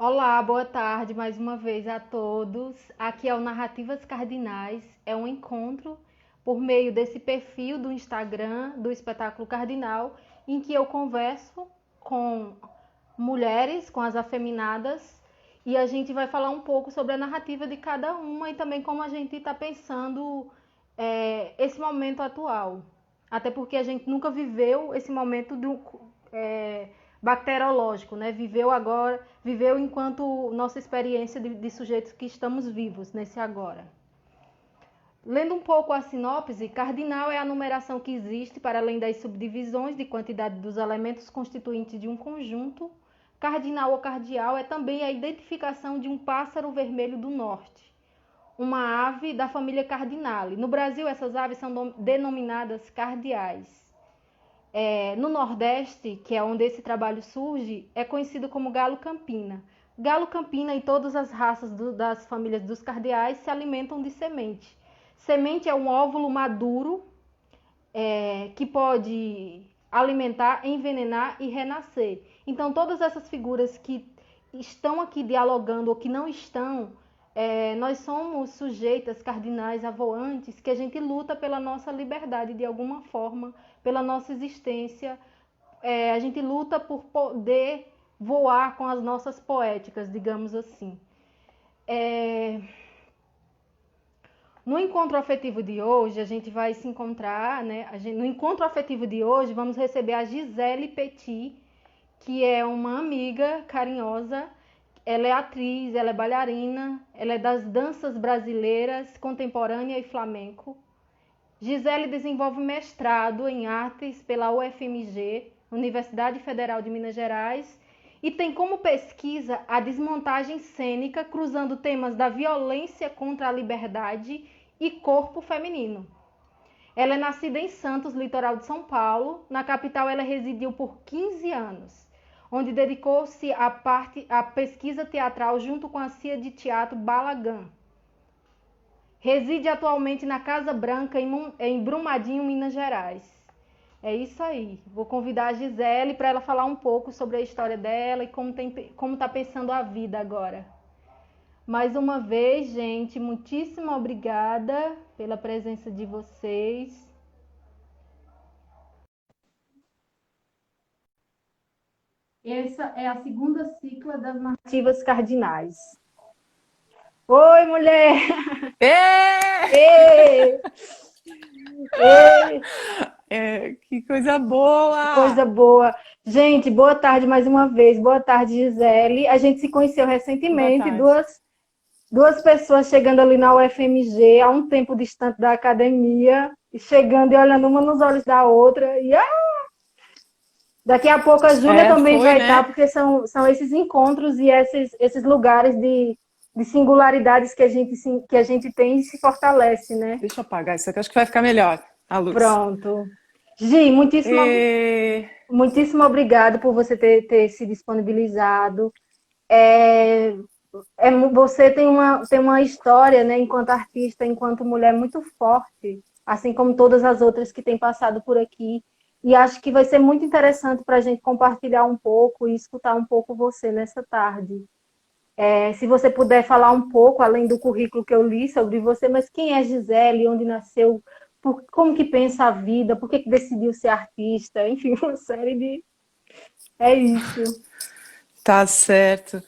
Olá, boa tarde mais uma vez a todos. Aqui é o Narrativas Cardinais, é um encontro por meio desse perfil do Instagram do Espetáculo Cardinal, em que eu converso com mulheres, com as afeminadas, e a gente vai falar um pouco sobre a narrativa de cada uma e também como a gente está pensando esse momento atual. Até porque a gente nunca viveu esse momento é, bacteriológico, né? Viveu agora, viveu enquanto nossa experiência de sujeitos que estamos vivos nesse agora. Lendo um pouco a sinopse, cardinal é a numeração que existe para além das subdivisões de quantidade dos elementos constituintes de um conjunto. Cardinal ou cardial é também a identificação de um pássaro vermelho do norte, uma ave da família Cardinale. No Brasil, essas aves são denominadas cardeais. No Nordeste, que é onde esse trabalho surge, é conhecido como galo campina. Galo campina e todas as raças das famílias dos cardeais se alimentam de semente. Semente é um óvulo maduro que pode alimentar, envenenar e renascer. Então, todas essas figuras que estão aqui dialogando ou que não estão, nós somos sujeitas cardinais avoantes que a gente luta pela nossa liberdade de alguma forma, pela nossa existência. A gente luta por poder voar com as nossas poéticas, digamos assim. No encontro afetivo de hoje, a gente vai se encontrar, né? No encontro afetivo de hoje, vamos receber a Gisele Petit, que é uma amiga carinhosa. Ela é atriz, ela é bailarina, ela é das danças brasileiras, contemporânea e flamenco. Gisele desenvolve mestrado em artes pela UFMG, Universidade Federal de Minas Gerais, e tem como pesquisa a desmontagem cênica cruzando temas da violência contra a liberdade e corpo feminino. Ela é nascida em Santos, litoral de São Paulo. Na capital, ela residiu por 15 anos, onde dedicou-se à pesquisa teatral junto com a CIA de Teatro Balagan. Reside atualmente na Casa Branca, em Brumadinho, Minas Gerais. É isso aí. Vou convidar a Gisele para ela falar um pouco sobre a história dela e como está pensando a vida agora. Mais uma vez, gente, muitíssimo obrigada pela presença de vocês. Essa é a segunda cicla das narrativas cardinais. Oi, mulher! É! Ei! Ei! Que coisa boa! Coisa boa. Gente, boa tarde mais uma vez. Boa tarde, Gisele. A gente se conheceu Boa recentemente, tarde. duas pessoas chegando ali na UFMG, a um tempo distante da academia, e chegando e olhando uma nos olhos da outra. Daqui a pouco a Júlia também Foi, vai estar, né? porque são esses encontros e esses lugares de singularidades que a gente tem e se fortalece, né? Deixa eu apagar isso aqui, acho que vai ficar melhor a luz. Pronto. Gi, E... muitíssimo obrigado por você ter se disponibilizado. É, você tem uma história, né, enquanto artista, enquanto mulher, muito forte, assim como todas as outras que têm passado por aqui. E acho que vai ser muito interessante para a gente compartilhar um pouco e escutar um pouco você nessa tarde. Se você puder falar um pouco, além do currículo que eu li sobre você, mas quem é Gisele, onde nasceu, como que pensa a vida, por que decidiu ser artista, enfim, uma série de... É isso. Tá certo.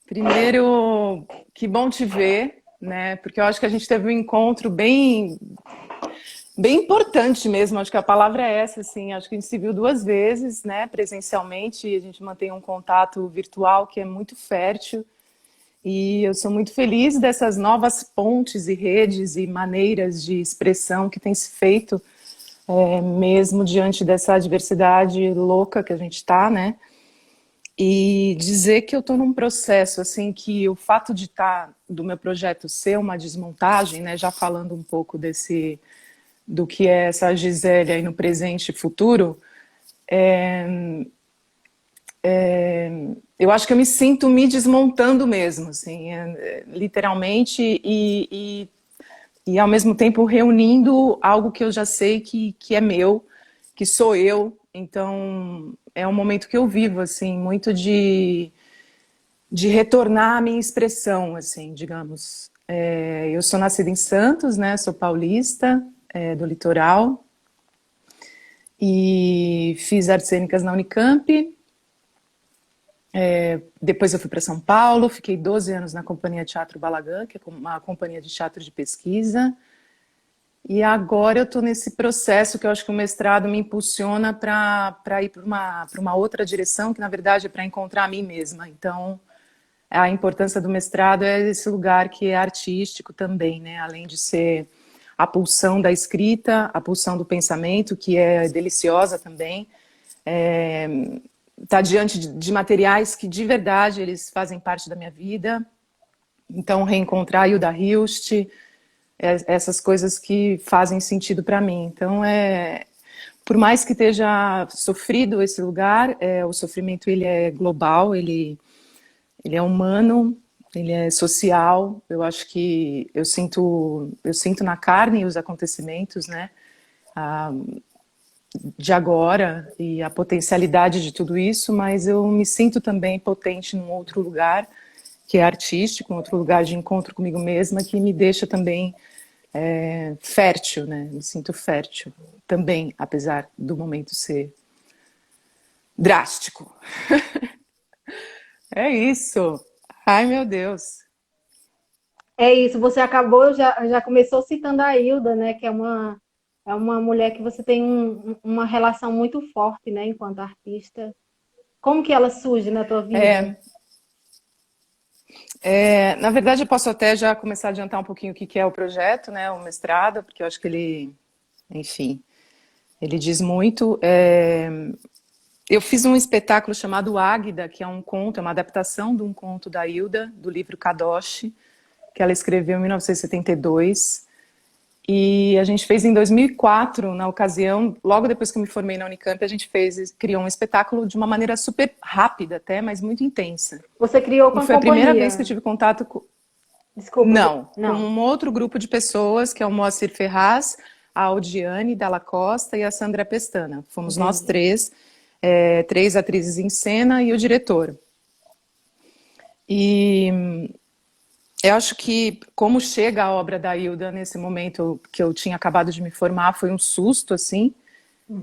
Primeiro, que bom te ver, né? Porque eu acho que a gente teve um encontro bem importante mesmo. Acho que a palavra é essa, assim. Acho que a gente se viu duas vezes, né? Presencialmente, e a gente mantém um contato virtual que é muito fértil. E eu sou muito feliz dessas novas pontes e redes e maneiras de expressão que tem se feito, mesmo diante dessa adversidade louca que a gente está, né? E dizer que eu estou num processo, assim, que o fato de estar, do meu projeto ser uma desmontagem, né? Já falando um pouco do que é essa Gisele aí no presente e futuro, eu acho que eu me sinto me desmontando mesmo, assim, literalmente, e ao mesmo tempo reunindo algo que eu já sei que é meu, que sou eu. Então é um momento que eu vivo, assim, muito de retornar à minha expressão, assim, digamos. Eu sou nascida em Santos, né? Sou paulista, do litoral, e fiz artes cênicas na Unicamp. Depois eu fui para São Paulo, fiquei 12 anos na Companhia Teatro Balagan, que é uma companhia de teatro de pesquisa. E agora eu estou nesse processo que eu acho que o mestrado me impulsiona para ir para uma outra direção, que na verdade é para encontrar a mim mesma. Então, a importância do mestrado é esse lugar que é artístico também, né? Além de ser a pulsão da escrita, a pulsão do pensamento, que é deliciosa também. Tá diante de materiais que de verdade eles fazem parte da minha vida. Então, reencontrar a Hilda Hilst, essas coisas que fazem sentido para mim. Então, por mais que esteja sofrido esse lugar, o sofrimento ele é global, ele é humano, ele é social. Eu acho que eu sinto na carne os acontecimentos, né? De agora e a potencialidade de tudo isso, mas eu me sinto também potente num outro lugar que é artístico, um outro lugar de encontro comigo mesma que me deixa também fértil, né? Me sinto fértil também, apesar do momento ser drástico. É isso. Ai, meu Deus. É isso, você acabou, já começou citando a Hilda, né, que é uma mulher que você tem uma relação muito forte, né, enquanto artista. Como que ela surge na tua vida? Na verdade, eu posso até já começar a adiantar um pouquinho o que é o projeto, né, o mestrado, porque eu acho que ele, enfim, ele diz muito. Eu fiz um espetáculo chamado Águida, que é um conto, é uma adaptação de um conto da Hilda, do livro Kadosh, que ela escreveu em 1972. E a gente fez em 2004, na ocasião, logo depois que eu me formei na Unicamp, a gente criou um espetáculo de uma maneira super rápida até, mas muito intensa. Você criou com E a foi a primeira vez que eu companhia? tive contato com... Desculpa, Não, com não. um outro grupo de pessoas, que é o Moacir Ferraz, a Audiane Dalla Costa e a Sandra Pestana. Fomos nós Entendi. três, três atrizes em cena e o diretor. E eu acho que como chega a obra da Hilda nesse momento que eu tinha acabado de me formar, foi um susto, assim,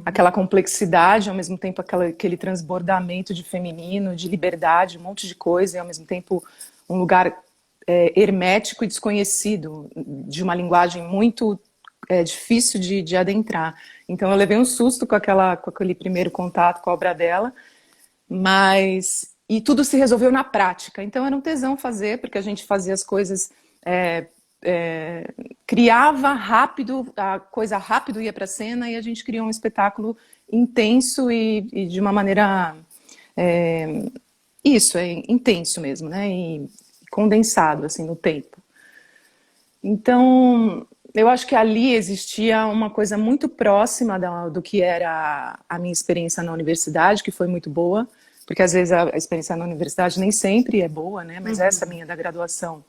aquela complexidade, ao mesmo tempo aquele transbordamento de feminino, de liberdade, um monte de coisa, e ao mesmo tempo um lugar hermético e desconhecido, de uma linguagem muito difícil de adentrar. Então eu levei um susto com aquele primeiro contato com a obra dela, e tudo se resolveu na prática. Então era um tesão fazer, porque a gente fazia as coisas, criava rápido, a coisa rápido ia para a cena e a gente criou um espetáculo intenso e de uma maneira intenso mesmo, né? E condensado assim no tempo. Então eu acho que ali existia uma coisa muito próxima do que era a minha experiência na universidade, que foi muito boa, porque às vezes a experiência na universidade nem sempre é boa, né? Mas essa minha da graduação,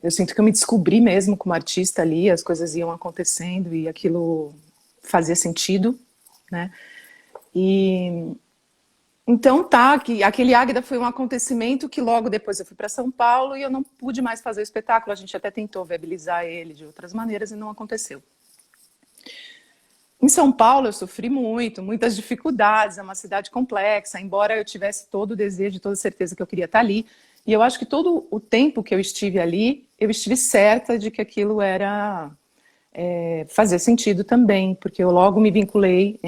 eu sinto que eu me descobri mesmo como artista ali, as coisas iam acontecendo e aquilo fazia sentido, né? E então que aquele Águida foi um acontecimento que logo depois eu fui para São Paulo e eu não pude mais fazer o espetáculo. A gente até tentou viabilizar ele de outras maneiras e não aconteceu. Em São Paulo eu sofri muitas dificuldades, é uma cidade complexa, embora eu tivesse todo o desejo, toda a certeza que eu queria estar ali. E eu acho que todo o tempo que eu estive ali, eu estive certa de que aquilo fazia sentido também, porque eu logo me vinculei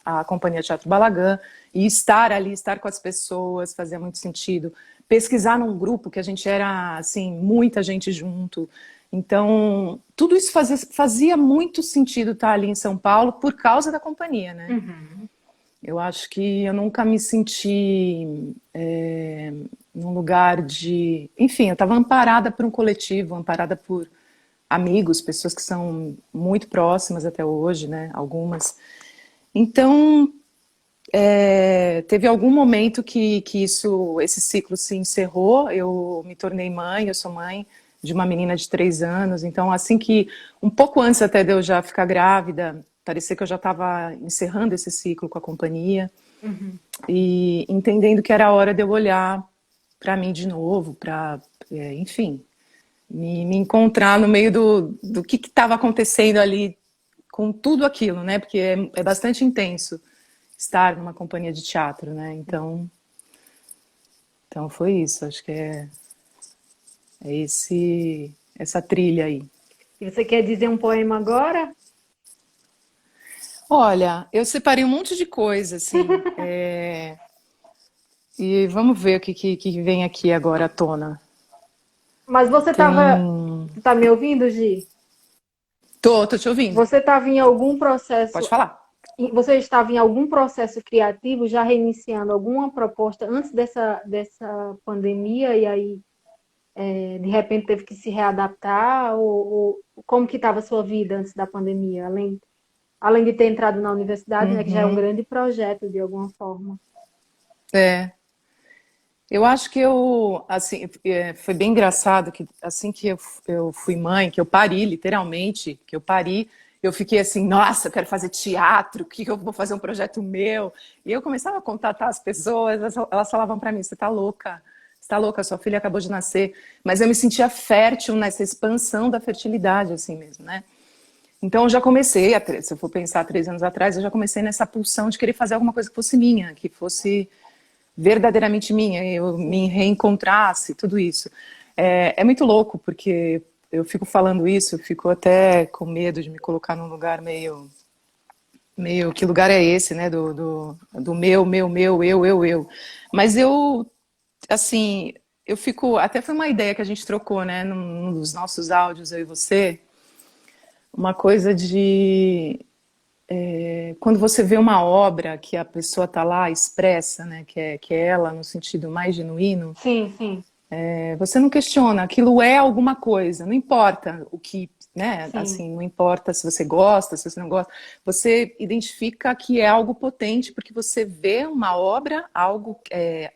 à Companhia Teatro Balagan, e estar ali, estar com as pessoas, fazia muito sentido. Pesquisar num grupo que a gente era, assim, muita gente junto. Então, tudo isso fazia muito sentido estar ali em São Paulo por causa da companhia, né? Eu acho que eu nunca me senti num lugar de... Enfim, eu estava amparada por um coletivo, amparada por amigos, pessoas que são muito próximas até hoje, né? Algumas. Então, teve algum momento que esse ciclo se encerrou. Eu me tornei mãe, eu sou mãe de uma menina de 3 anos. Então, assim que, um pouco antes até de eu já ficar grávida, parecia que eu já estava encerrando esse ciclo com a companhia e entendendo que era a hora de eu olhar para mim de novo, para, enfim, me encontrar no meio do que estava acontecendo ali com tudo aquilo, né? Porque é bastante intenso estar numa companhia de teatro, né? Então foi isso, acho que essa trilha aí. E você quer dizer um poema agora? Olha, eu separei um monte de coisa, assim, e vamos ver o que vem aqui agora à tona. Mas você estava. Tem. Tá me ouvindo, Gi? Tô te ouvindo. Você estava em algum processo. Pode falar. Você estava em algum processo criativo, já reiniciando alguma proposta antes dessa pandemia, e aí, de repente, teve que se readaptar? Ou como que estava a sua vida antes da pandemia? Além de ter entrado na universidade, né, que já é um Uhum. grande projeto, de alguma forma. É. Eu acho que assim, foi bem engraçado que assim que eu fui mãe, que eu pari, literalmente, que eu pari, eu fiquei assim, nossa, eu quero fazer teatro, o que eu vou fazer um projeto meu? E eu começava a contatar as pessoas, elas falavam para mim, você tá louca, sua filha acabou de nascer. Mas eu me sentia fértil nessa expansão da fertilidade, assim mesmo, né? Então eu já comecei, se eu for pensar 3 anos atrás, eu já comecei nessa pulsão de querer fazer alguma coisa que fosse minha, que fosse verdadeiramente minha, eu me reencontrasse, tudo isso. É muito louco, porque eu fico falando isso, eu fico até com medo de me colocar num lugar meio que lugar é esse, né, do meu, eu. Mas assim, eu fico, até foi uma ideia que a gente trocou, né, num dos nossos áudios, eu e você, uma coisa de quando você vê uma obra que a pessoa está lá expressa, né, que é ela no sentido mais genuíno, Sim, sim, você não questiona, aquilo é alguma coisa, não importa o que, né, sim. assim, não importa se você gosta, se você não gosta, você identifica que é algo potente porque você vê uma obra, algo,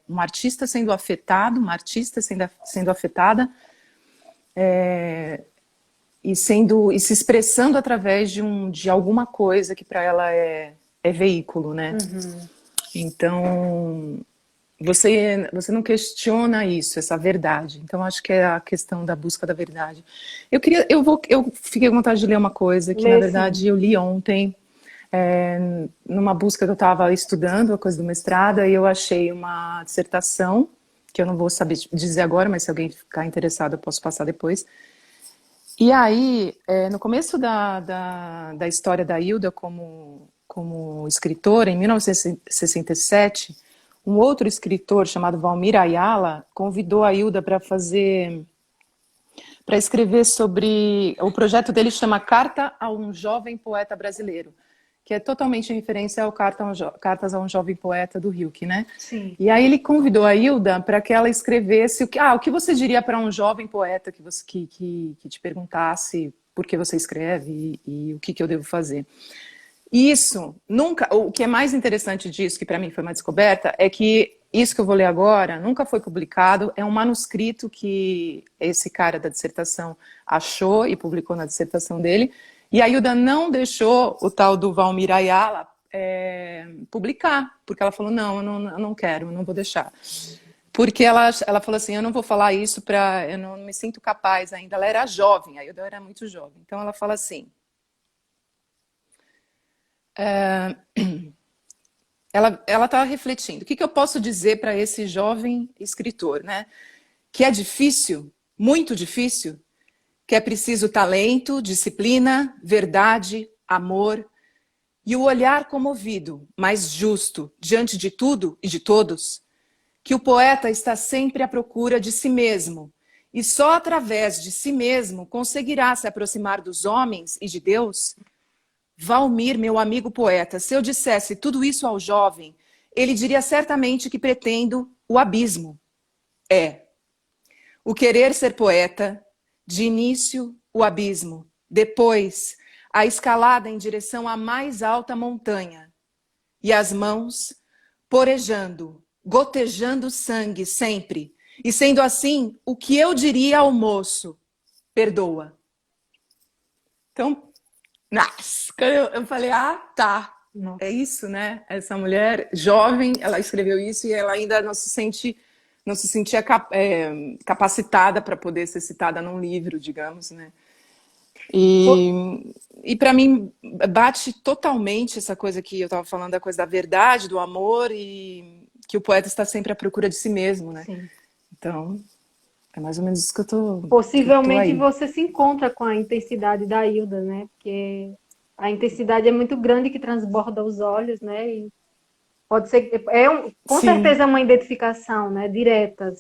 um artista sendo afetado, uma artista sendo afetada, e se expressando através de alguma coisa que para ela é veículo, né? Uhum. Então, você não questiona isso, essa verdade. Então, acho que é a questão da busca da verdade. Eu fiquei com vontade de ler uma coisa que, na Lê sim. verdade, eu li ontem, numa busca que eu estava estudando, a coisa do mestrado, e eu achei uma dissertação, que eu não vou saber dizer agora, mas se alguém ficar interessado, eu posso passar depois. E aí, no começo da história da Hilda como escritora, em 1967, um outro escritor chamado Valmir Ayala convidou a Hilda para escrever sobre. O projeto dele chama Carta a um Jovem Poeta Brasileiro, que é totalmente em referência ao Cartas a um Jovem Poeta do Rilke, né? Sim. E aí ele convidou a Hilda para que ela escrevesse o que você diria para um jovem poeta que te perguntasse por que você escreve e o que eu devo fazer. Isso, nunca. O que é mais interessante disso, que para mim foi uma descoberta, é que isso que eu vou ler agora nunca foi publicado. É um manuscrito que esse cara da dissertação achou e publicou na dissertação dele. E a Hilda não deixou o tal do Valmir Ayala publicar, porque ela falou: não, eu não quero, eu não vou deixar. Porque ela falou assim: eu não vou falar isso para. Eu não me sinto capaz ainda. Ela era jovem, a Hilda era muito jovem. Então ela fala assim. Ela está refletindo. O que eu posso dizer para esse jovem escritor, né? Que é difícil, muito difícil, que é preciso talento, disciplina, verdade, amor e o olhar comovido, mas justo, diante de tudo e de todos. Que o poeta está sempre à procura de si mesmo e só através de si mesmo conseguirá se aproximar dos homens e de Deus. Valmir, meu amigo poeta, se eu dissesse tudo isso ao jovem, ele diria certamente que pretendo o abismo. O querer ser poeta, de início o abismo, depois a escalada em direção à mais alta montanha, e as mãos porejando, gotejando sangue sempre, e sendo assim, o que eu diria ao moço? Perdoa. Então, nossa, eu falei, tá. É Nossa. isso, né? Essa mulher jovem, ela escreveu isso e ela ainda não se sente não se sentia capacitada para poder ser citada num livro, digamos, né? Po- E para mim bate totalmente essa coisa que eu estava falando, da coisa da verdade, do amor, e que o poeta está sempre à procura de si mesmo, né? Sim. Então, é mais ou menos isso que eu tô Possivelmente aí. você se encontra com a intensidade da Hilda, né? Porque a intensidade é muito grande que transborda os olhos, né? E pode ser, com Sim, certeza é uma identificação, né? Direta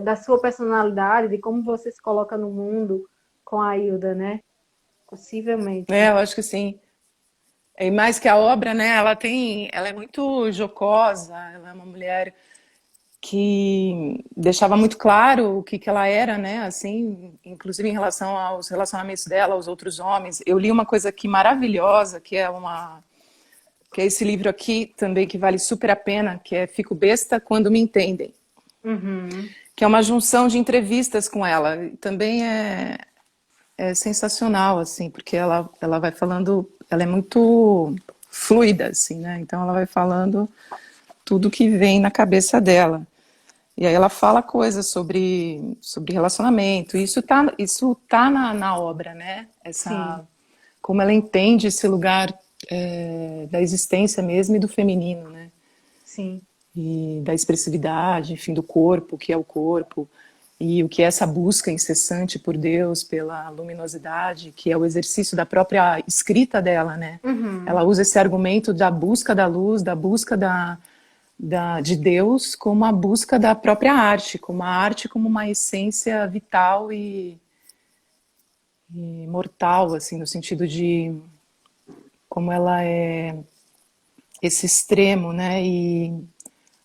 da sua personalidade, de como você se coloca no mundo com a Hilda, né? Possivelmente. eu acho que sim. E mais que a obra, né? Ela é muito jocosa, ela é uma mulher que deixava muito claro o que ela era, né? Assim, inclusive em relação aos relacionamentos dela, aos outros homens. Eu li uma coisa aqui maravilhosa, que é esse livro aqui também que vale super a pena, que é Fico Besta Quando Me Entendem, Uhum. que é uma junção de entrevistas com ela. E também é sensacional, assim, porque ela vai falando, ela é muito fluida, assim, né? Então ela vai falando tudo que vem na cabeça dela. E aí ela fala coisas sobre relacionamento. Isso tá na obra, né? Sim, Como ela entende esse lugar da existência mesmo e do feminino, né? sim, E da expressividade, enfim, do corpo, o que é o corpo, e o que é essa busca incessante por Deus, pela luminosidade, que é o exercício da própria escrita dela, né? uhum, Ela usa esse argumento da busca da luz, da busca de Deus, como a busca da própria arte, como a arte como uma essência vital e mortal, assim, no sentido de como ela é esse extremo, né? E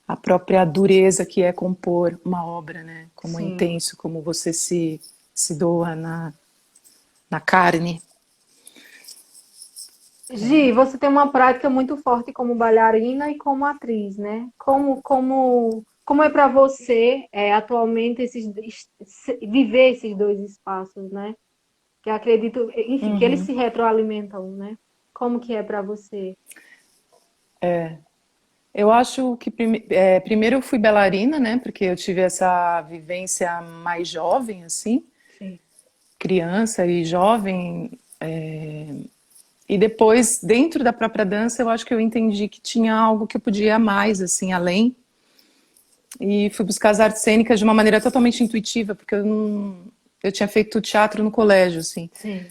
a própria dureza que é compor uma obra, né? Como é sim. intenso, como você se doa na carne. Gi, você tem uma prática muito forte como bailarina e como atriz, né? Como é para você atualmente viver esses dois espaços, né? Que eu acredito, enfim, que eles Uhum. se retroalimentam, né? Como que é para você? Eu acho que primeiro eu fui bailarina, né? Porque eu tive essa vivência mais jovem, assim, Sim. criança e jovem. E depois, dentro da própria dança, eu acho que eu entendi que tinha algo que eu podia mais, assim, além. E fui buscar as artes cênicas de uma maneira totalmente intuitiva, porque eu tinha feito teatro no colégio, assim. Sim.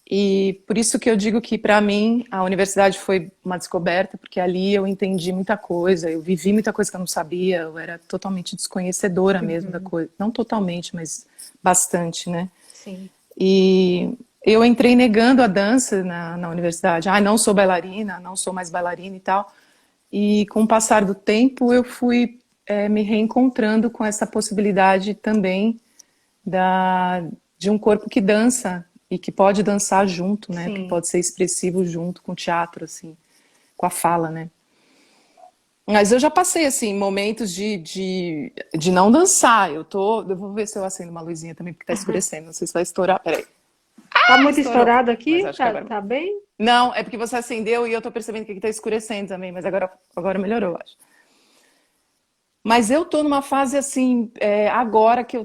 E por isso que eu digo que, para mim, a universidade foi uma descoberta, porque ali eu entendi muita coisa, eu vivi muita coisa que eu não sabia, eu era totalmente desconhecedora mesmo da Uhum. coisa. Não totalmente, mas bastante, né? Sim. E eu entrei negando a dança na universidade. Ah, não sou bailarina, não sou mais bailarina e tal. E com o passar do tempo, eu fui me reencontrando com essa possibilidade também da, de um corpo que dança e que pode dançar junto, né? Que Sim. pode ser expressivo junto com o teatro, assim, com a fala, né? Mas eu já passei, assim, momentos de não dançar. Eu vou ver se eu acendo uma luzinha também, porque tá escurecendo. Não sei se vai estourar. Peraí. Tá Ah, muito estourou. estourado Mas aqui? acho que Tá, agora. tá bem? Não, é porque você acendeu e eu tô percebendo que aqui tá escurecendo também, mas agora melhorou, acho. Mas eu tô numa fase assim, agora que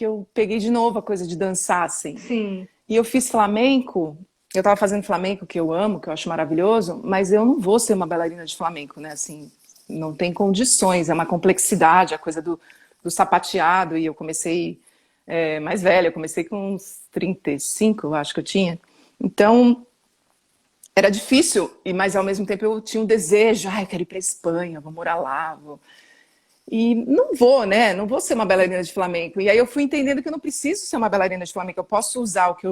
eu peguei de novo a coisa de dançar, assim. Sim. E eu fiz flamenco, eu tava fazendo flamenco, que eu amo, que eu acho maravilhoso, mas eu não vou ser uma bailarina de flamenco, né? Assim, não tem condições, é uma complexidade, a coisa do sapateado, e eu comecei mais velha, eu comecei com uns 35, eu acho que eu tinha. Então, era difícil, mas ao mesmo tempo eu tinha um desejo, eu quero ir para Espanha, vou morar lá, vou. E não vou, né? Não vou ser uma bailarina de flamenco. E aí eu fui entendendo que eu não preciso ser uma bailarina de flamenco. Eu posso usar o que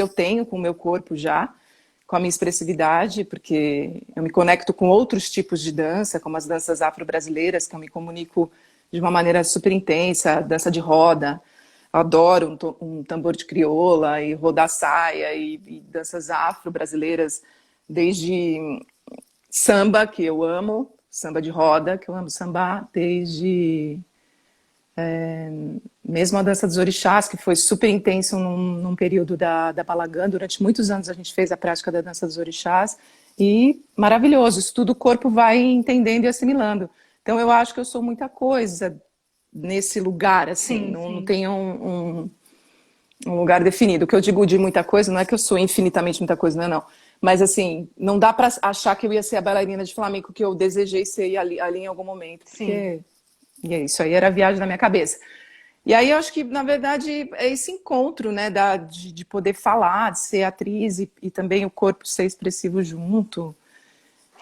eu tenho com o meu corpo já, com a minha expressividade, porque eu me conecto com outros tipos de dança, como as danças afro-brasileiras, que eu me comunico de uma maneira super intensa, dança de roda. Eu adoro um tambor de crioula e rodar saia e danças afro-brasileiras, desde samba, que eu amo, samba de roda, que eu amo sambar, desde mesmo a dança dos orixás, que foi super intenso num período da Balagã. Durante muitos anos a gente fez a prática da dança dos orixás, e maravilhoso, isso tudo o corpo vai entendendo e assimilando. Então eu acho que eu sou muita coisa nesse lugar, assim, Sim, não sim. tenho um lugar definido. O que eu digo de muita coisa, não é que eu sou infinitamente muita coisa, não é não. Mas, assim, não dá para achar que eu ia ser a bailarina de flamenco que eu desejei ser ali em algum momento, Sim. porque e é isso aí era a viagem da minha cabeça. E aí eu acho que, na verdade, é esse encontro, né, de poder falar, de ser atriz e também o corpo ser expressivo junto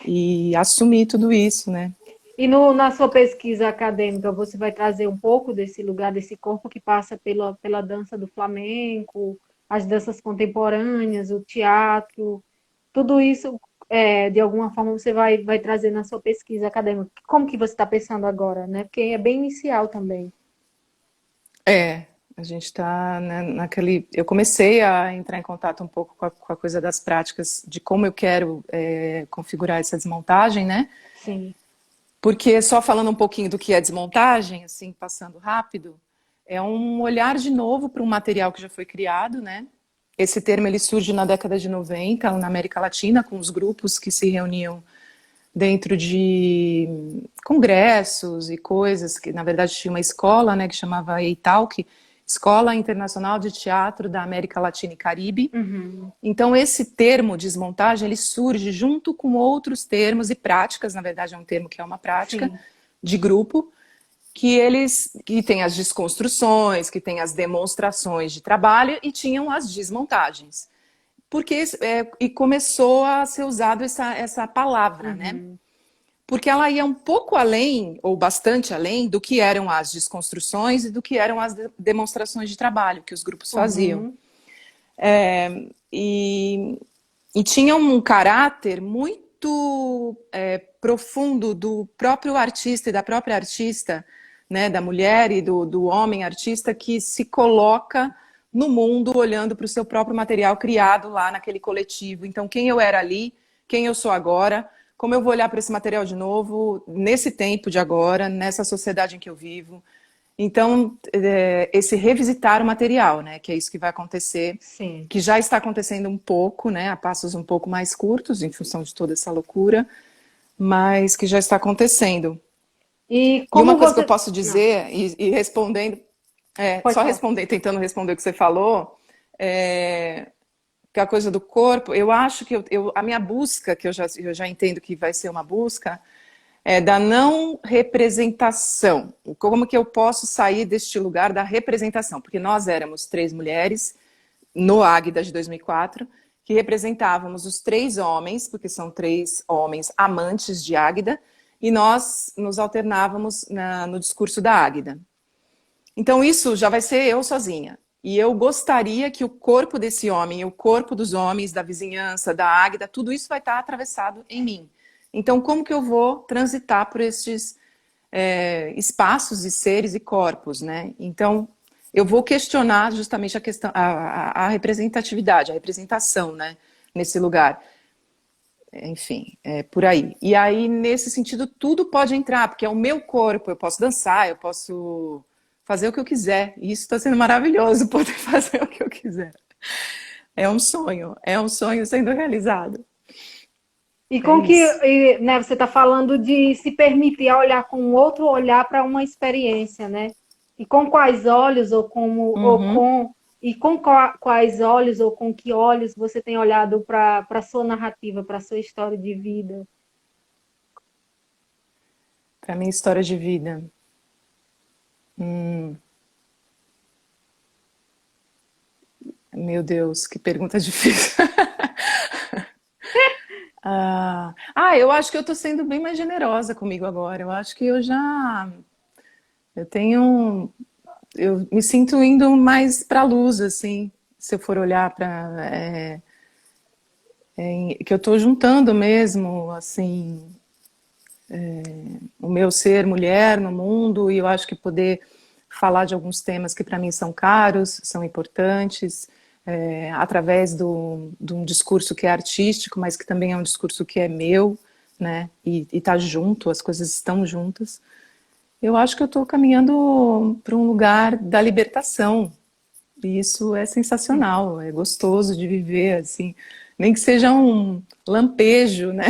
e assumir tudo isso, né? E na sua pesquisa acadêmica, você vai trazer um pouco desse lugar, desse corpo que passa pela dança do flamenco, as danças contemporâneas, o teatro, tudo isso, de alguma forma, você vai trazer na sua pesquisa acadêmica. Como que você está pensando agora, né? Porque é bem inicial também. É, a gente está, né, naquele. Eu comecei a entrar em contato um pouco com a coisa das práticas, de como eu quero configurar essa desmontagem, né? Sim. Porque só falando um pouquinho do que é desmontagem, assim, passando rápido, é um olhar de novo para um material que já foi criado, né? Esse termo ele surge na década de 90 na América Latina, com os grupos que se reuniam dentro de congressos e coisas, que na verdade tinha uma escola, né, que chamava EITALC, Escola Internacional de Teatro da América Latina e Caribe. Uhum. Então esse termo desmontagem, ele surge junto com outros termos e práticas, na verdade é um termo que é uma prática Sim. de grupo, que tem as desconstruções, que tem as demonstrações de trabalho e tinham as desmontagens. Porque e começou a ser usado essa palavra, né? Uhum. Porque ela ia um pouco além, ou bastante além, do que eram as desconstruções e do que eram as demonstrações de trabalho que os grupos faziam. Uhum. E, e tinha um caráter muito profundo do próprio artista e da própria artista, né, da mulher e do homem artista que se coloca no mundo olhando para o seu próprio material criado lá naquele coletivo. Então, quem eu era ali, quem eu sou agora, como eu vou olhar para esse material de novo, nesse tempo de agora, nessa sociedade em que eu vivo. Então, esse revisitar o material, né, que é isso que vai acontecer, Sim. que já está acontecendo um pouco, né, a passos um pouco mais curtos, em função de toda essa loucura, mas que já está acontecendo. E E uma como coisa que eu você. posso Não, dizer, e respondendo, pode só falar. responder, tentando responder o que você falou, que a coisa do corpo, eu acho que a minha busca, que eu já entendo que vai ser uma busca, é da não representação. Como que eu posso sair deste lugar da representação? Porque nós éramos três mulheres no Águida de 2004, que representávamos os três homens, porque são três homens amantes de Águida, e nós nos alternávamos no discurso da Águida. Então isso já vai ser eu sozinha. E eu gostaria que o corpo desse homem, o corpo dos homens, da vizinhança, da Águida, tudo isso vai estar atravessado em mim. Então, como que eu vou transitar por estes espaços e seres e corpos, né? Então, eu vou questionar justamente a questão, a representatividade, a representação, né? Nesse lugar. Enfim, é por aí. E aí, nesse sentido, tudo pode entrar, porque é o meu corpo, eu posso dançar, eu posso fazer o que eu quiser. E isso está sendo maravilhoso, poder fazer o que eu quiser. É um sonho sendo realizado. E É com que, isso. né, você está falando de se permitir olhar com um outro olhar para uma experiência, né? E com quais olhos Uhum. quais olhos ou com que olhos você tem olhado para a sua narrativa, para a sua história de vida? Para minha história de vida. Meu Deus, que pergunta difícil. Eu acho que eu estou sendo bem mais generosa comigo agora. Eu acho que eu tenho, eu me sinto indo mais para a luz, assim, se eu for olhar que eu estou juntando mesmo, assim, o meu ser mulher no mundo e eu acho que poder falar de alguns temas que para mim são caros, são importantes, através de um discurso que é artístico, mas que também é um discurso que é meu, né? E está junto, as coisas estão juntas. Eu acho que eu estou caminhando para um lugar da libertação. E isso é sensacional, é gostoso de viver, assim, nem que seja um lampejo, né?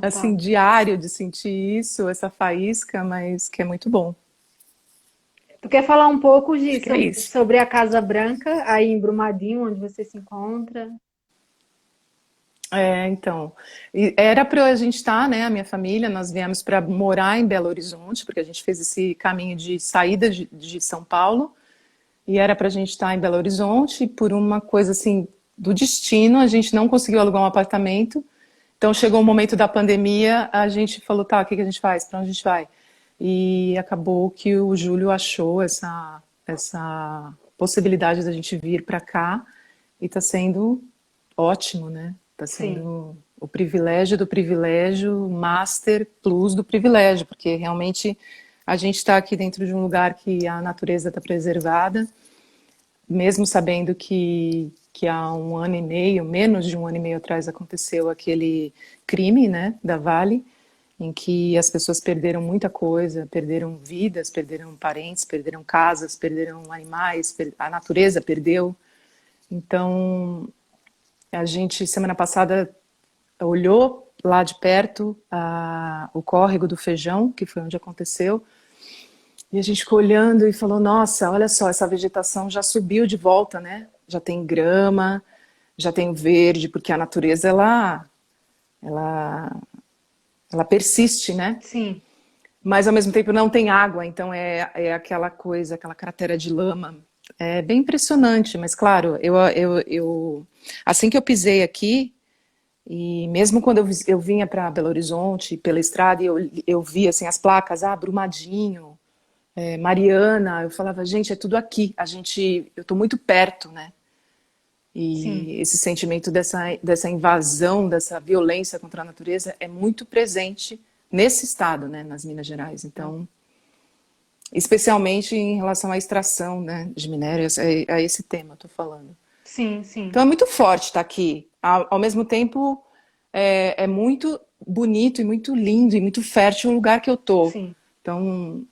Assim, Total. diário de sentir isso, essa faísca, mas que é muito bom. Tu quer falar um pouco, Gi, Acho que é isso. sobre a Casa Branca, aí em Brumadinho, onde você se encontra? Então, era para a gente estar, né, a minha família, nós viemos para morar em Belo Horizonte, porque a gente fez esse caminho de saída de São Paulo, e era para a gente estar em Belo Horizonte, e por uma coisa assim do destino, a gente não conseguiu alugar um apartamento. Então chegou o momento da pandemia, a gente falou, tá, o que que a gente faz? Para onde a gente vai? E acabou que o Júlio achou essa possibilidade da gente vir para cá, e está sendo ótimo, né? Está Sim, sendo o privilégio do privilégio, master plus do privilégio, porque realmente a gente está aqui dentro de um lugar que a natureza está preservada, mesmo sabendo que há um ano e meio, menos de um ano e meio atrás, aconteceu aquele crime, né, da Vale, em que as pessoas perderam muita coisa, perderam vidas, perderam parentes, perderam casas, perderam animais, a natureza perdeu. Então, a gente, semana passada, olhou lá de perto o córrego do Feijão, que foi onde aconteceu, e a gente ficou olhando e falou: nossa, olha só, essa vegetação já subiu de volta, né? Já tem grama, já tem verde, porque a natureza ela, ela persiste, né? sim, Mas ao mesmo tempo não tem água, então é aquela coisa, aquela cratera de lama. É bem impressionante, mas claro, assim que eu pisei aqui, e mesmo quando eu vinha para Belo Horizonte, pela estrada, e eu via assim, as placas, Brumadinho, Mariana, eu falava, gente, é tudo aqui, eu estou muito perto, né? sim. E esse sentimento dessa invasão, dessa violência contra a natureza é muito presente nesse estado, né, nas Minas Gerais. Então, especialmente em relação à extração, né, de minérios, é esse tema que eu tô falando. Sim, sim, Então é muito forte estar aqui. Ao mesmo tempo, é muito bonito e muito lindo e muito fértil o lugar que eu tô. sim. Então,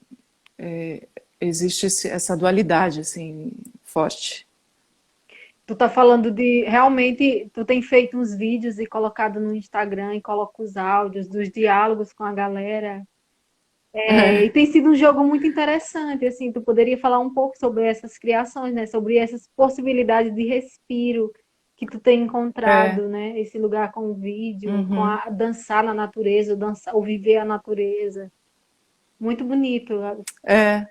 existe essa dualidade, assim, forte. Tu tá falando de, realmente, tu tem feito uns vídeos e colocado no Instagram e coloca os áudios dos diálogos com a galera. E tem sido um jogo muito interessante, assim, tu poderia falar um pouco sobre essas criações, né? Sobre essas possibilidades de respiro que tu tem É, encontrado, né? Esse lugar com o vídeo, com uhum, a dançar na natureza, dançar, ou viver a natureza. Muito bonito. é,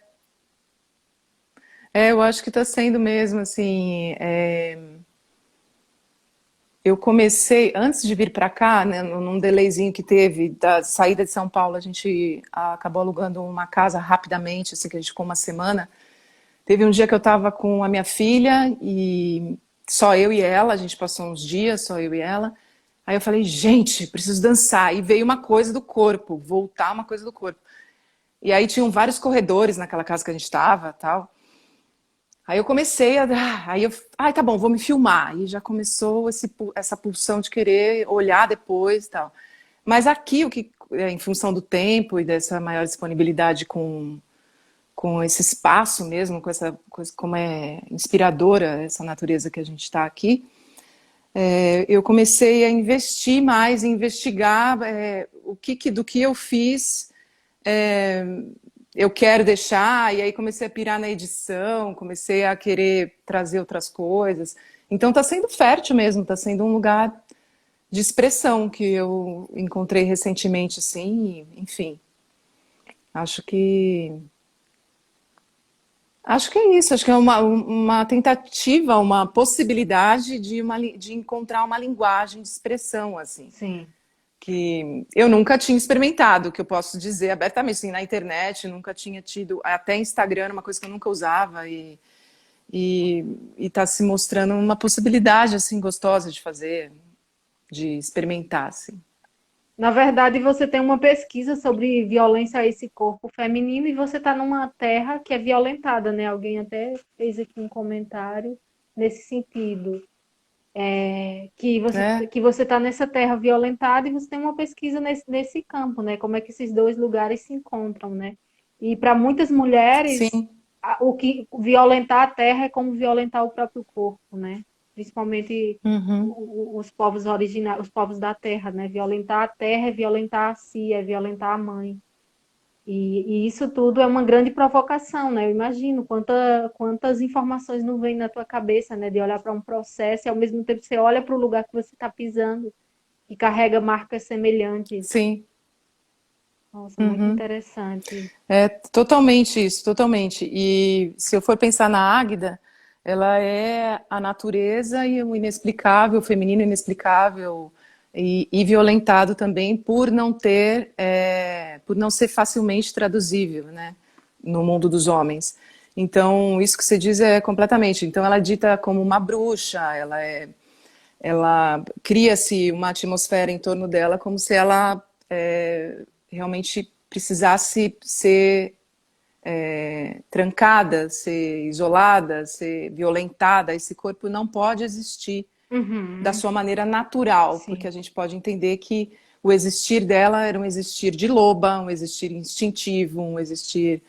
eu acho que está sendo mesmo, assim, eu comecei, antes de vir para cá, né, num delayzinho que teve da saída de São Paulo, a gente acabou alugando uma casa rapidamente, assim, que a gente ficou uma semana. Teve um dia que eu estava com a minha filha e só eu e ela, a gente passou uns dias, só eu e ela. Aí eu falei, gente, preciso dançar. E veio uma coisa do corpo, voltar uma coisa do corpo. E aí tinham vários corredores naquela casa que a gente estava, tal. Aí eu comecei aí eu, ai, tá bom, vou me filmar. E já começou essa pulsão de querer olhar depois, tal. Mas aqui o que em função do tempo e dessa maior disponibilidade com esse espaço mesmo, com essa coisa, como é inspiradora essa natureza que a gente está aqui, eu comecei a investir mais, investigar do que eu fiz, é, eu quero deixar, e aí comecei a pirar na edição, comecei a querer trazer outras coisas. Então está sendo fértil mesmo, está sendo um lugar de expressão que eu encontrei recentemente, assim, e, enfim, acho que acho que é isso, acho que é uma tentativa, uma possibilidade de encontrar uma linguagem de expressão, assim, Sim. que eu nunca tinha experimentado, que eu posso dizer abertamente, assim, na internet, nunca tinha tido, até Instagram era uma coisa que eu nunca usava e está se mostrando uma possibilidade, assim, gostosa de fazer, de experimentar, assim. Na verdade, você tem uma pesquisa sobre violência a esse corpo feminino e você está numa terra que é violentada, né? Alguém até fez aqui um comentário nesse sentido, É, que você está nessa terra violentada e você tem uma pesquisa nesse campo, né? Como é que esses dois lugares se encontram, né? E para muitas mulheres, sim, o que violentar a terra é como violentar o próprio corpo, né? Principalmente uhum, os povos originários, os povos da terra, né? Violentar a terra é violentar a si, é violentar a mãe. E isso tudo é uma grande provocação, né? Eu imagino quantas informações não vêm na tua cabeça, né? De olhar para um processo e ao mesmo tempo você olha para o lugar que você está pisando e carrega marcas semelhantes. Sim. Nossa, muito Uhum. interessante. É totalmente isso, totalmente. E se eu for pensar na Águida, ela é a natureza e o inexplicável, o feminino inexplicável e violentado também por não ter, por não ser facilmente traduzível, né, no mundo dos homens. Então, isso que você diz é completamente. Então, ela é dita como uma bruxa, ela cria-se uma atmosfera em torno dela como se ela realmente precisasse ser trancada, ser isolada, ser violentada. Esse corpo não pode existir da Uhum, sua maneira natural, porque sim. a gente pode entender que o existir dela era um existir de loba, um existir instintivo, um existir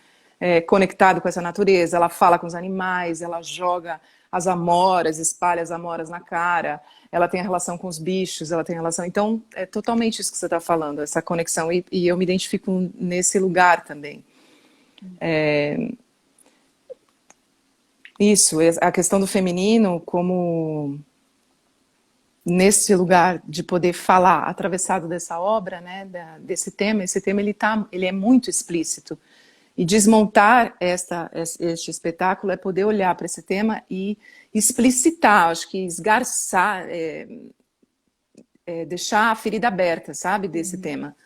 conectado com essa natureza. Ela fala com os animais, ela joga as amoras, espalha as amoras na cara, ela tem a relação com os bichos, ela tem a relação. Então, é totalmente isso que você está falando, essa conexão. E eu me identifico nesse lugar também. Isso, a questão do feminino como nesse lugar de poder falar, atravessado dessa obra, né, desse tema, esse tema ele é muito explícito. E desmontar este espetáculo é poder olhar para esse tema e explicitar, acho que esgarçar, deixar a ferida aberta, sabe, desse Uhum, tema.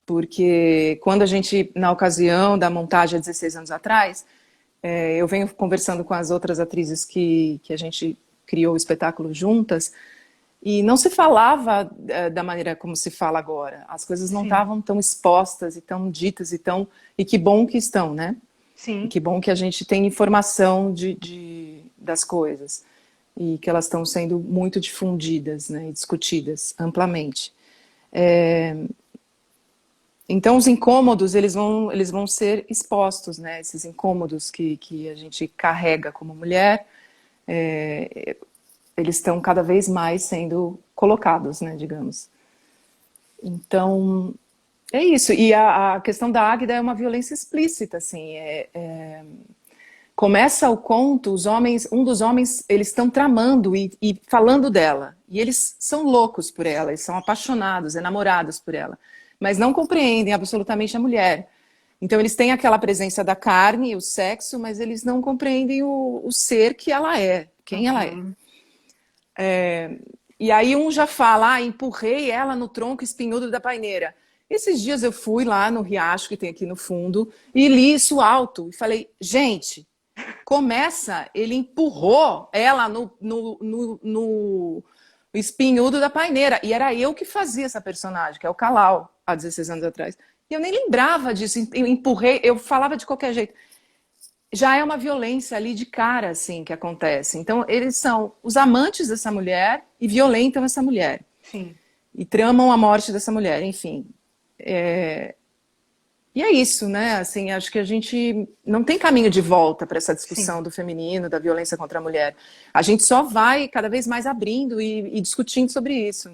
Porque quando a gente, na ocasião da montagem há 16 anos atrás, eu venho conversando com as outras atrizes que a gente criou o espetáculo juntas, e não se falava da maneira como se fala agora. As coisas não sim, estavam tão expostas e tão ditas e que bom que estão, né? E sim. que bom que a gente tem informação das coisas e que elas estão sendo muito difundidas, né, e discutidas amplamente. Então, os incômodos, eles vão ser expostos, né? Esses incômodos que a gente carrega como mulher, eles estão cada vez mais sendo colocados, né, digamos. Então, é isso. E a questão da Águida é uma violência explícita, assim. Começa o conto, os homens, um dos homens, eles estão tramando e falando dela. E eles são loucos por ela, eles são apaixonados, enamorados por ela. Mas não compreendem absolutamente a mulher. Então eles têm aquela presença da carne, o sexo, mas eles não compreendem o ser que ela é, quem ela é. Uhum. E aí um já fala, empurrei ela no tronco espinhudo da paineira. Esses dias eu fui lá no riacho que tem aqui no fundo e li isso alto e falei, gente, começa, ele empurrou ela no espinhudo da paineira. E era eu que fazia essa personagem, que é o Calau, há 16 anos atrás. E eu nem lembrava disso, eu empurrei, eu falava de qualquer jeito. Já é uma violência ali de cara, assim, que acontece. Então, eles são os amantes dessa mulher e violentam essa mulher. Sim, E tramam a morte dessa mulher, enfim. E é isso, né? Assim, acho que a gente não tem caminho de volta para essa sim. discussão do feminino, da violência contra a mulher. A gente só vai cada vez mais abrindo e discutindo sobre isso.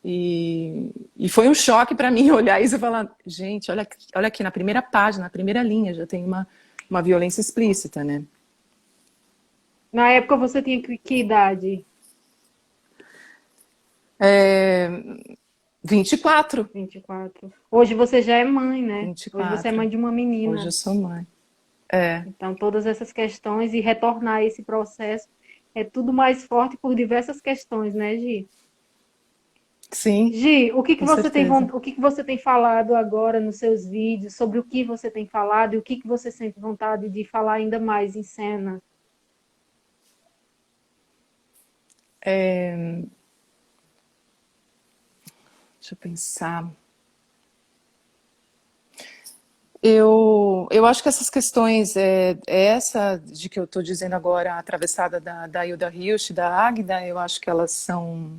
E foi um choque para mim olhar isso e falar, gente, olha aqui na primeira página, na primeira linha, já tem uma violência explícita, né? Na época você tinha que idade? É, 24, 24. Hoje você já é mãe, né? Hoje você é 24. mãe de uma Hoje menina. eu sou mãe. É, Então, todas essas questões e retornar a esse processo é tudo mais forte por diversas questões, né, Gi? sim, Gi, o que que com você tem, certeza. o que que você tem falado agora nos seus vídeos, sobre o que você tem falado e o que que você sente vontade de falar ainda mais em cena? Deixa eu pensar. Eu acho que essas questões, essa de que eu estou dizendo agora, a atravessada da Hilda Hilst, da Águida, eu acho que elas são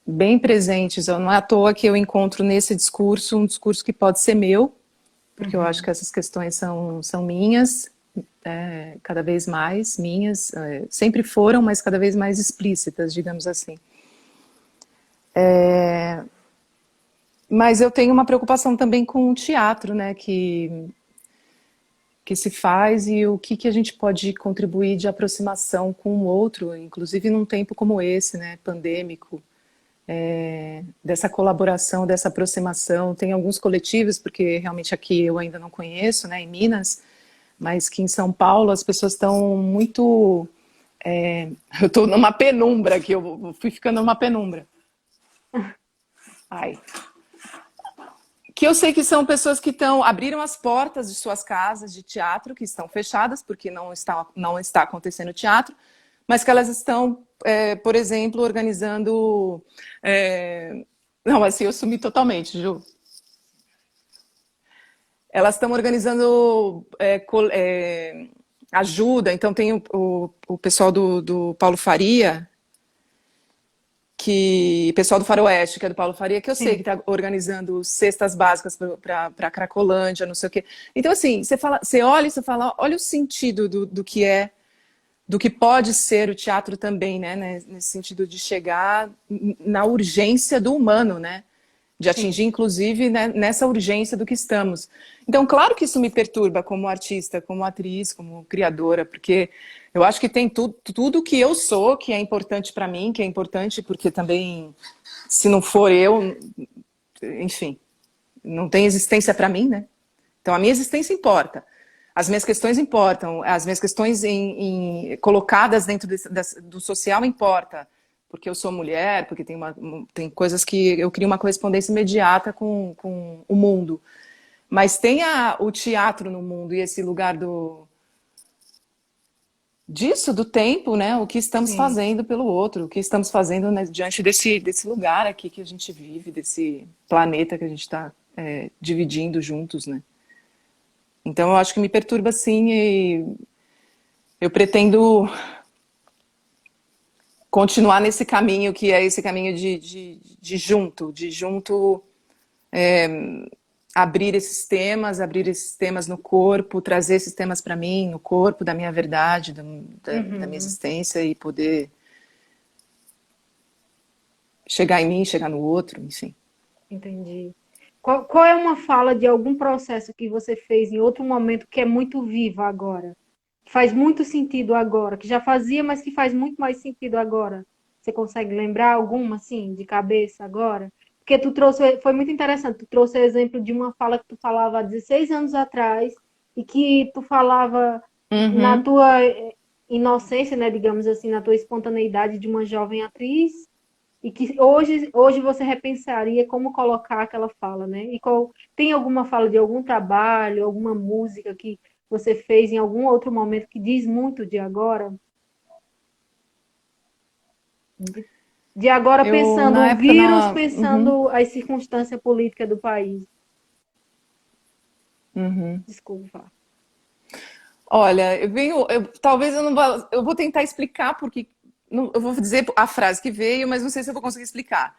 bem presentes. Não é à toa que eu encontro nesse discurso um discurso que pode ser meu, porque eu acho Uhum. que essas questões são minhas, cada vez mais minhas, sempre foram, mas cada vez mais explícitas, digamos assim. Mas eu tenho uma preocupação também com o teatro, né, que se faz e o que a gente pode contribuir de aproximação com o outro, inclusive num tempo como esse, né, pandêmico, dessa colaboração, dessa aproximação. Tem alguns coletivos, porque realmente aqui eu ainda não conheço, né, em Minas, mas que em São Paulo as pessoas estão muito... eu estou numa penumbra aqui, eu fui ficando numa penumbra. Ai. Que eu sei que são pessoas que abriram as portas de suas casas de teatro, que estão fechadas, porque não está acontecendo teatro, mas que elas estão, por exemplo, organizando... Não, assim, eu sumi totalmente, Ju. Elas estão organizando ajuda, então tem o pessoal do Paulo Faria, pessoal do Faroeste, que é do Paulo Faria, que eu sei que está organizando cestas básicas para Cracolândia, não sei o quê. Então, assim, você olha e você fala, olha o sentido do que é, do que pode ser o teatro também, né? Nesse sentido de chegar na urgência do humano, né? De atingir, inclusive, né, nessa urgência do que estamos. Então, claro que isso me perturba como artista, como atriz, como criadora, porque eu acho que tem tudo que eu sou, que é importante para mim, que é importante porque também, se não for eu, enfim, não tem existência para mim, né? Então, a minha existência importa. As minhas questões importam, as minhas questões colocadas dentro do social importa. Porque eu sou mulher, porque tem coisas que eu crio uma correspondência imediata com o mundo. Mas tem o teatro no mundo e esse lugar do tempo, né? O que estamos fazendo pelo outro, o que estamos fazendo, né, diante desse lugar aqui que a gente vive, desse planeta que a gente está dividindo juntos, né? Então eu acho que me perturba sim e eu pretendo continuar nesse caminho, que é esse caminho de junto, abrir esses temas no corpo, trazer esses temas para mim, no corpo, da minha verdade, da minha existência e poder chegar em mim, chegar no outro, enfim. Entendi. Qual é uma fala de algum processo que você fez em outro momento que é muito viva agora? Que faz muito sentido agora, que já fazia, mas que faz muito mais sentido agora? Você consegue lembrar alguma, assim, de cabeça agora? Porque tu trouxe, foi muito interessante, tu trouxe o exemplo de uma fala que tu falava há 16 anos atrás e que tu falava na tua inocência, né, digamos assim, na tua espontaneidade de uma jovem atriz e que hoje você repensaria como colocar aquela fala, né? Tem alguma fala de algum trabalho, alguma música que você fez em algum outro momento que diz muito de agora? De agora pensando na o época, vírus, pensando a circunstância política do país. Desculpa. Olha, talvez eu não vá, eu vou tentar explicar porque eu vou dizer a frase que veio, mas não sei se eu vou conseguir explicar.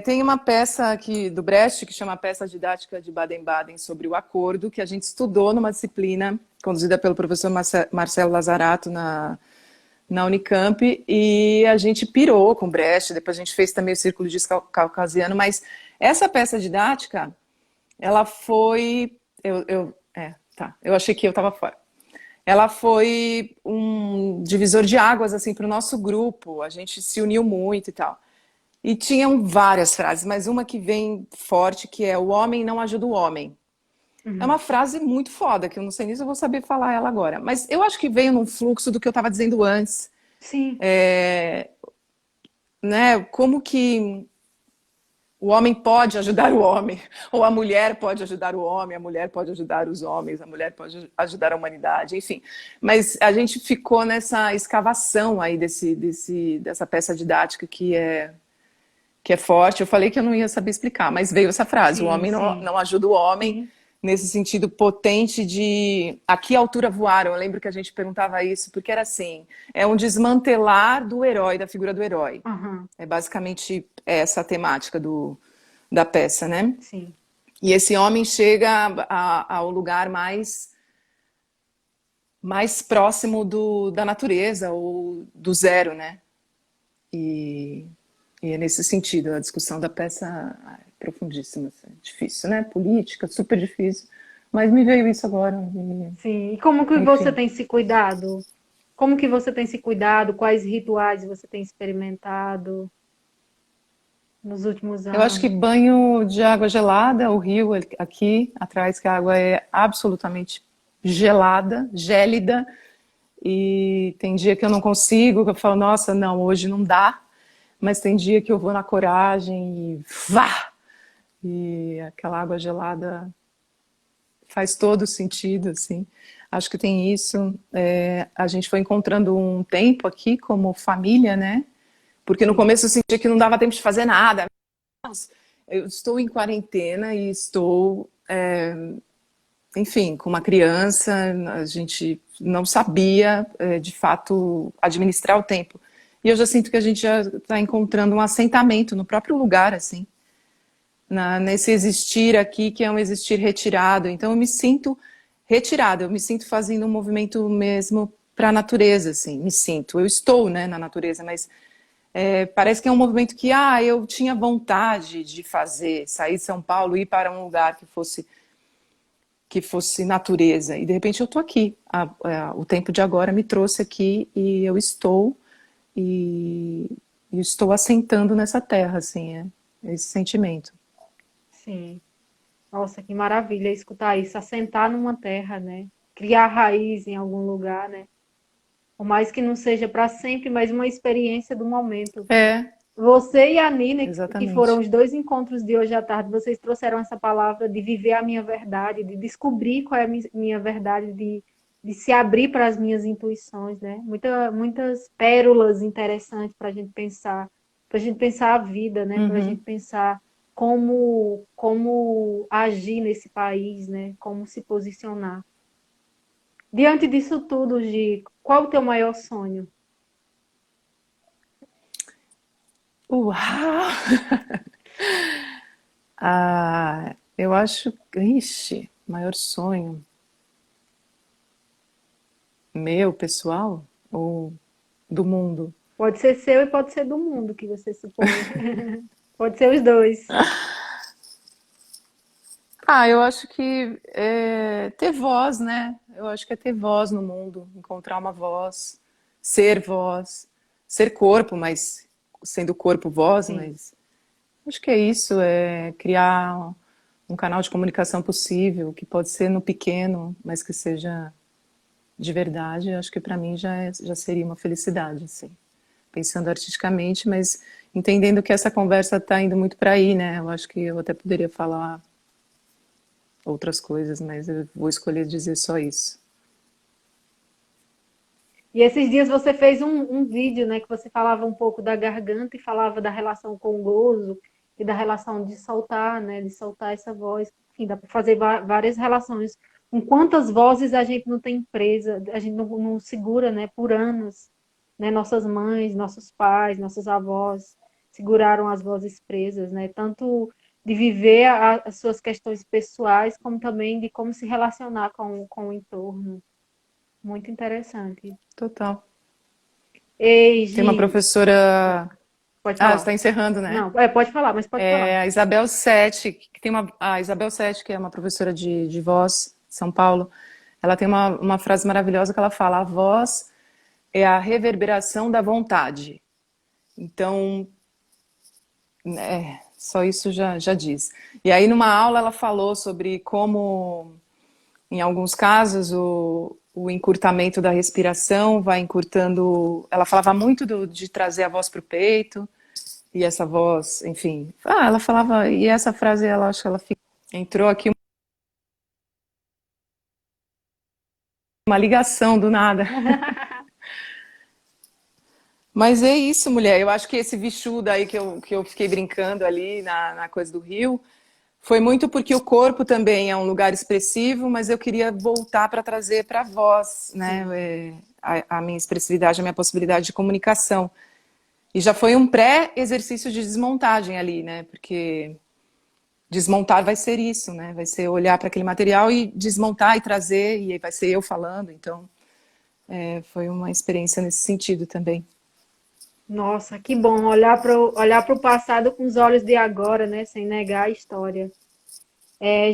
Tem uma peça aqui do Brecht que chama a Peça Didática de Baden-Baden sobre o acordo, que a gente estudou numa disciplina conduzida pelo professor Marcelo Lazarato na Unicamp, e a gente pirou com Brecht, depois a gente fez também o Círculo de Caucasiano, mas essa peça didática, ela foi... eu achei que eu estava fora. Ela foi um divisor de águas assim, para o nosso grupo, a gente se uniu muito e tal. E tinham várias frases, mas uma que vem forte, que é: o homem não ajuda o homem. É uma frase muito foda, que eu não sei nem se eu vou saber falar ela agora. Mas eu acho que veio num fluxo do que eu estava dizendo antes. Sim. Né? Como que o homem pode ajudar o homem, ou a mulher pode ajudar o homem, a mulher pode ajudar os homens, a mulher pode ajudar a humanidade, enfim. Mas a gente ficou nessa escavação aí dessa peça didática que é forte. Eu falei que eu não ia saber explicar, mas veio essa frase: o homem não ajuda o homem, nesse sentido potente de a que altura voaram. Eu lembro que a gente perguntava isso, porque era assim, é um desmantelar do herói, da figura do herói. É basicamente essa a temática da peça, né? Sim. E esse homem chega ao lugar mais próximo da natureza, ou do zero, né? E é nesse sentido, a discussão da peça profundíssimas. É difícil, né? Política, super difícil. Mas me veio isso agora. Sim. E como que você Enfim. tem se cuidado? Como que você tem se cuidado? Quais rituais você tem experimentado nos últimos Eu acho que anos? banho de água gelada, o rio aqui atrás, que a água é absolutamente gelada, gélida, e tem dia que eu não consigo, que eu falo, nossa, não, hoje não dá, mas tem dia que eu vou na coragem e vá! E aquela água gelada faz todo sentido, assim. Acho que tem isso. A gente foi encontrando um tempo aqui como família, né? Porque no Sim. começo eu sentia que não dava tempo de fazer nada. Eu estou em quarentena e estou, enfim, com uma criança, a gente não sabia, de fato, administrar o tempo. E eu já sinto que a gente já está encontrando um assentamento no próprio lugar, assim, nesse existir aqui, que é um existir retirado. Então eu me sinto retirada, eu me sinto fazendo um movimento mesmo para a natureza, assim, me sinto. Eu estou, né, na natureza, mas parece que é um movimento que eu tinha vontade de fazer, sair de São Paulo, ir para um lugar que fosse natureza. E de repente eu estou aqui. O tempo de agora me trouxe aqui e eu estou e, e estou assentando nessa terra, assim, esse sentimento. Sim. Nossa, que maravilha escutar isso, assentar numa terra, né? Criar raiz em algum lugar, né? Por mais que não seja para sempre, mas uma experiência do momento. É, Você e a Nina, que foram exatamente. os dois encontros de hoje à tarde, vocês trouxeram essa palavra de viver a minha verdade, de descobrir qual é a minha verdade, de se abrir para as minhas intuições, né? Muitas pérolas interessantes para a gente pensar a vida, né? Para a gente Uhum. pensar como agir nesse país, né? Como se posicionar. Diante disso tudo, Gi, qual o teu maior sonho? Uau! Eu acho, ixi, maior sonho meu, pessoal, ou do mundo? Pode ser seu e pode ser do mundo que você supõe. Pode ser os dois. Eu acho que ter voz, né? Eu acho que é ter voz no mundo, encontrar uma voz, ser corpo, mas sendo corpo voz, Sim, mas acho que é isso, é criar um canal de comunicação possível, que pode ser no pequeno, mas que seja de verdade. Acho que para mim já seria uma felicidade, assim. Pensando artisticamente, mas entendendo que essa conversa está indo muito para aí, né? Eu acho que eu até poderia falar outras coisas, mas eu vou escolher dizer só isso. e esses dias você fez um vídeo, né, que você falava um pouco da garganta e falava da relação com o gozo e da relação de soltar, né, de soltar essa voz. Enfim, dá para fazer várias relações. Com quantas vozes a gente não tem presa, a gente não segura, né, por anos, né, nossas mães, nossos pais, nossos avós seguraram as vozes presas, né, tanto de viver as suas questões pessoais, como também de como se relacionar com o entorno. Muito interessante. Total. Ei, Tem uma Gi, professora. pode Você falar. está encerrando, né? Não, pode falar, mas pode falar. A Isabel Sete, que tem a Isabel Sete, que é uma professora de voz, de São Paulo, ela tem uma frase maravilhosa que ela fala: a voz é a reverberação da vontade. Então, só isso já diz. E aí, numa aula, ela falou sobre como, em alguns casos, o encurtamento da respiração vai encurtando. Ela falava muito de trazer a voz para o peito, e essa voz, enfim. Ela falava, e essa frase, ela acho que ela entrou aqui uma ligação do nada. Mas é isso, mulher. Eu acho que esse Vishu daí que eu fiquei brincando ali na coisa do Rio, foi muito porque o corpo também é um lugar expressivo, mas eu queria voltar para trazer para a voz, né? Sim. A minha expressividade, a minha possibilidade de comunicação. E já foi um pré-exercício de desmontagem ali, né? Porque desmontar vai ser isso, né? Vai ser olhar para aquele material e desmontar e trazer, e aí vai ser eu falando. Então, foi uma experiência nesse sentido também. Nossa, que bom olhar para o passado com os olhos de agora, né? Sem negar a história.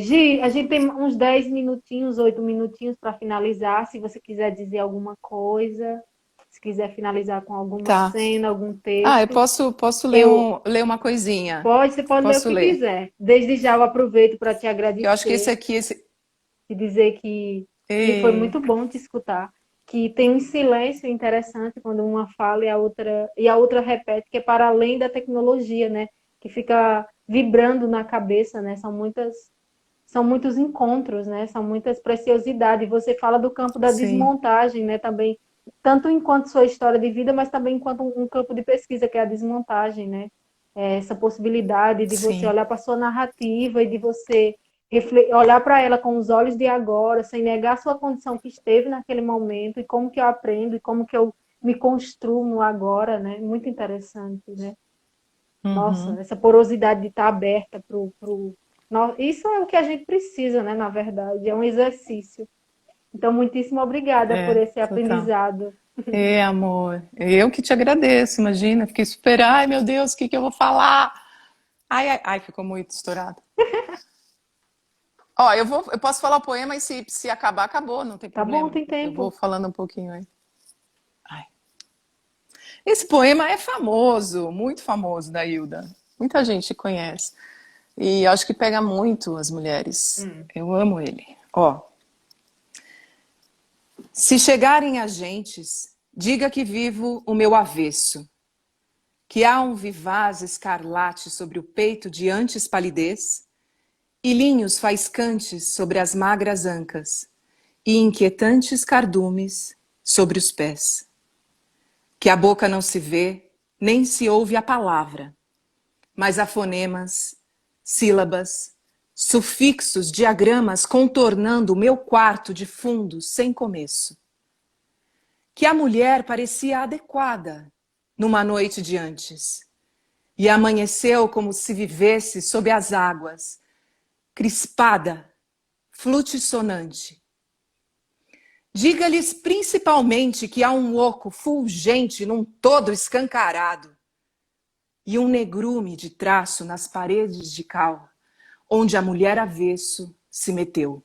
Gi, a gente tem uns 10 minutinhos, 8 minutinhos para finalizar. Se você quiser dizer alguma coisa, se quiser finalizar com alguma Tá. cena, algum Ah, eu texto, posso ler, eu ler uma coisinha. você pode ler o Posso que ler. quiser. Desde já eu aproveito para te Que eu acho que esse agradecer aqui, esse... e dizer que foi Ê, muito bom te escutar. Que tem um silêncio interessante quando uma fala e a outra repete, que é para além da tecnologia, né? Que fica vibrando na cabeça, né? São muitos encontros, né? São muitas preciosidades. Você fala do campo da sim, desmontagem, né? Também, tanto enquanto sua história de vida, mas também enquanto um campo de pesquisa, que é a desmontagem, né? Essa possibilidade de você sim. olhar para sua narrativa e de você olhar para ela com os olhos de agora, sem negar a sua condição que esteve naquele momento e como que eu aprendo e como que eu me construo no agora, né? Muito interessante, né? Nossa, Uhum. essa porosidade de estar aberta Isso é o que a gente precisa, né? Na verdade, é um exercício. Então, muitíssimo obrigada por É, esse total. aprendizado. É, amor. Eu que te agradeço, imagina. Fiquei super, ai, meu Deus, o que que eu vou falar? Ai, ai, ai, ficou muito estourado. Ó, eu posso falar o poema e se acabar, acabou, não tem Tá bom, problema. tem Eu vou tempo. falando um pouquinho aí. Ai. Esse poema é famoso, muito famoso da Hilda. Muita gente conhece. E acho que pega muito as mulheres. Eu amo ele. Ó, se chegarem agentes, diga que vivo o meu avesso, que há um vivaz escarlate sobre o peito de antes palidez, e linhos faiscantes sobre as magras ancas, e inquietantes cardumes sobre os pés. Que a boca não se vê, nem se ouve a palavra, mas há fonemas, sílabas, sufixos, diagramas contornando o meu quarto de fundo sem começo. Que a mulher parecia adequada numa noite de antes, e amanheceu como se vivesse sob as águas, crispada, flutissonante. Diga-lhes principalmente que há um oco fulgente num todo escancarado e um negrume de traço nas paredes de cal, onde a mulher avesso se meteu.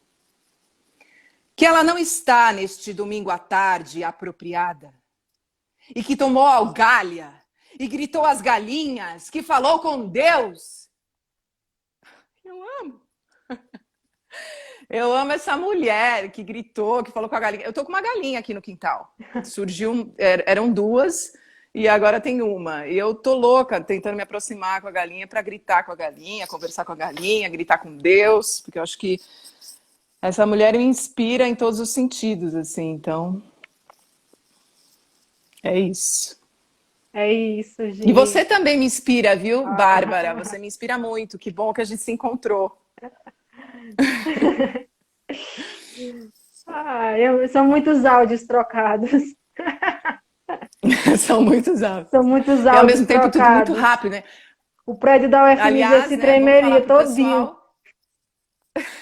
Que ela não está neste domingo à tarde apropriada e que tomou algalha e gritou às galinhas, que falou com Deus. Eu amo. Eu amo essa mulher que gritou, que falou com a galinha. Eu tô com uma galinha aqui no quintal. Surgiu, eram duas e agora tem uma. E eu tô louca tentando me aproximar com a galinha para gritar com a galinha, conversar com a galinha, gritar com Deus, porque eu acho que essa mulher me inspira em todos os sentidos, assim. Então, é isso. É isso, E você Gi. também me inspira, viu, Bárbara? Ah, Você me inspira muito. Que bom que a gente se encontrou. são muitos áudios trocados. São muitos anos. São muitos E ao áudios mesmo tempo tudo muito trocados. rápido, né? O prédio da UFMG Aliás, se né, vamos falar tremeria pro todinho. pessoal.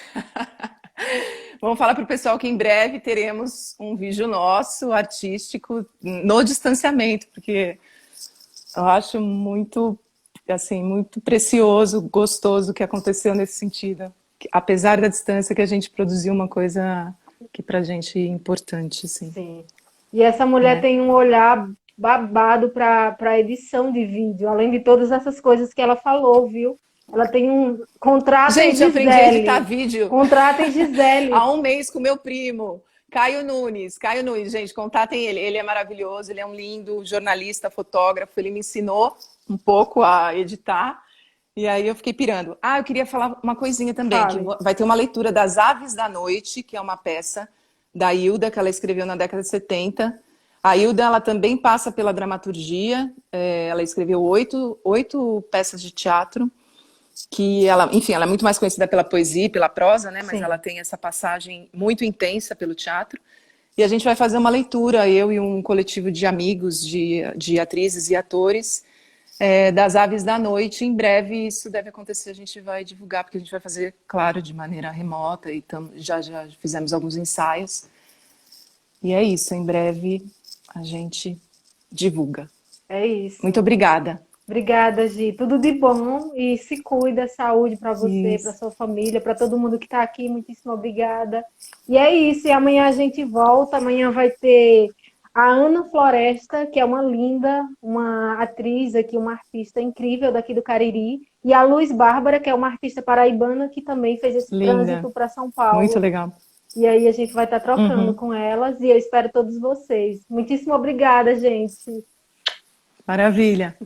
Vamos falar pro pessoal que em breve teremos um vídeo nosso artístico no distanciamento, porque eu acho muito assim, muito precioso, gostoso o que aconteceu nesse sentido. Apesar da distância que a gente produziu uma coisa que pra gente é importante, assim, Sim. E essa mulher né? tem um olhar babado para edição de vídeo, além de todas essas coisas que ela falou, viu? Ela tem um. Contratem Gente, eu aprendi a editar Gisele. vídeo Contratem Gisele. há um mês com meu primo, Caio Nunes. Caio Nunes, gente, contatem ele. Ele é maravilhoso, ele é um lindo jornalista, fotógrafo. Ele me ensinou um pouco a editar. E aí eu fiquei pirando. Ah, eu queria falar uma coisinha também, que Fale. vai ter uma leitura das Aves da Noite, que é uma peça da Hilda, que ela escreveu na década de 70. A Hilda, ela também passa pela dramaturgia. Ela escreveu oito peças de teatro que ela, enfim, ela é muito mais conhecida pela poesia e pela prosa, né? Mas ela Sim. tem essa passagem muito intensa pelo teatro. E a gente vai fazer uma leitura, eu e um coletivo de amigos, de atrizes e atores, das Aves da Noite. Em breve isso deve acontecer, a gente vai divulgar, porque a gente vai fazer, claro, de maneira remota, e já fizemos alguns ensaios. E é isso, em breve a gente divulga. É Muito isso. obrigada. Obrigada, Gi. Tudo de bom e se cuida, saúde para você, para Isso. sua família, para todo mundo que está aqui. Muitíssimo obrigada. E é isso. E amanhã a gente volta. Amanhã vai ter a Ana Floresta, que é uma linda, uma atriz aqui, uma artista incrível daqui do Cariri. E a Luz Bárbara, que é uma artista paraibana que também fez esse Linda. trânsito para São Muito Paulo. legal. E aí a gente vai estar trocando Uhum. com elas e eu espero todos vocês. Muitíssimo obrigada, gente. Maravilha.